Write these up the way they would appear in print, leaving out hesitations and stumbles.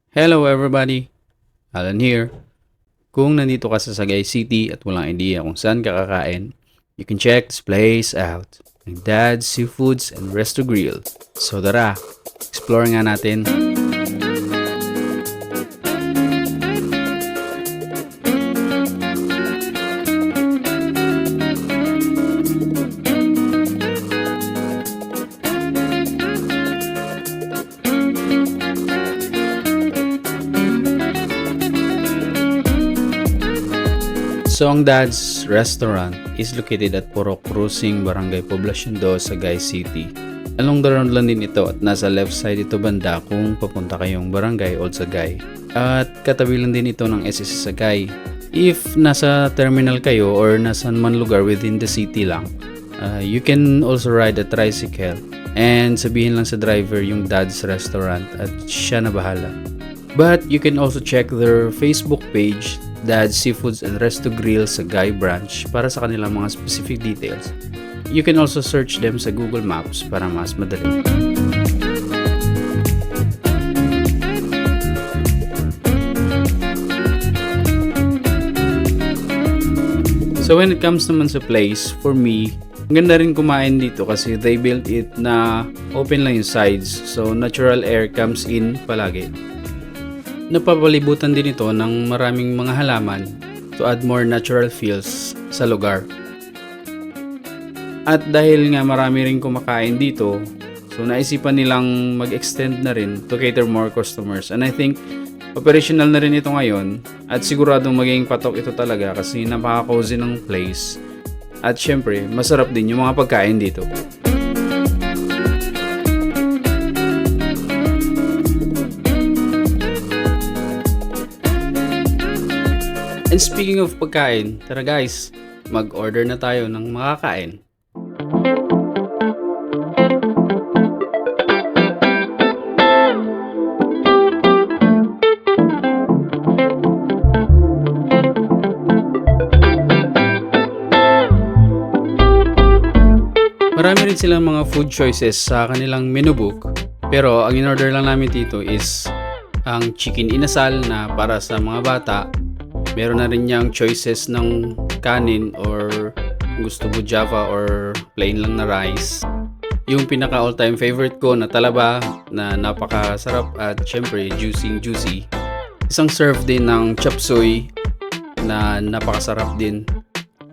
Hello everybody, Alan here. Kung nandito ka sa Sagay City at walang idea kung saan ka kakain, you can check this place out. Ang Dad's Seafoods and Resto Grill. So tara, explore nga natin. So ang Dad's Restaurant is located at Puro Cruising, Barangay Poblacion 2, Sagay City. Along the road lang din ito at nasa left side ito banda kung papunta kayong Barangay Old Sagay. At katabi lang din ito ng SSC Sagay. If nasa terminal kayo or nasa man lugar within the city lang, you can also ride a tricycle and sabihin lang sa driver yung Dad's Restaurant at siya na bahala. But you can also check their Facebook page, Dad's Seafoods and Resto Grill Sagay Branch, para sa kanilang mga specific details. You can also search them sa Google Maps para mas madali. So when it comes naman sa place, for me, ang ganda rin kumain dito kasi they built it na open lang yung sides, so natural air comes in palagi. Napapalibutan din ito ng maraming mga halaman to add more natural feels sa lugar. At dahil nga marami rin kumakain dito, so naisipan nilang mag-extend na rin to cater more customers. And I think operational na rin ito ngayon at siguradong magiging patok ito talaga kasi napaka-cozy ng place. At syempre, masarap din yung mga pagkain dito. And speaking of pagkain, tara guys, mag-order na tayo ng makakain. Marami rin silang mga food choices sa kanilang menu book, pero ang in-order lang namin dito is ang chicken inasal na para sa mga bata. Meron na rin niyang choices ng kanin or gusto mo java or plain lang na rice. Yung pinaka all-time favorite ko na talaba na napakasarap at syempre juicy. Isang serve din ng chop suey na napakasarap din.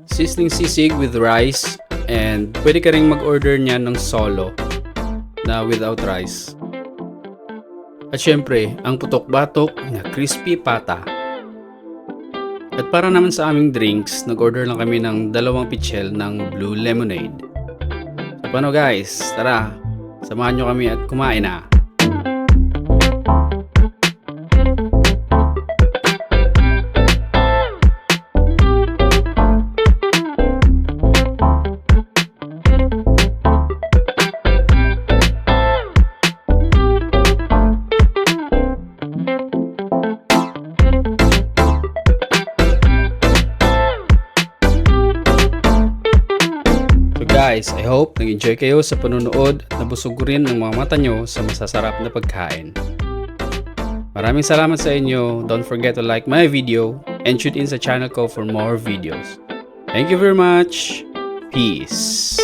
Sizzling sisig with rice and pwede ka rin mag-order niya ng solo na without rice. At syempre, ang putok-batok na crispy pata. At para naman sa aming drinks, nag-order lang kami ng 2 pitchel ng blue lemonade. So paano guys? Tara, samahan nyo kami at kumain na. Guys, I hope nag-enjoy kayo sa panunood at nabusog rin ng mga mata nyo sa masasarap na pagkain. Maraming salamat sa inyo. Don't forget to like my video and tune in sa channel ko for more videos. Thank you very much. Peace.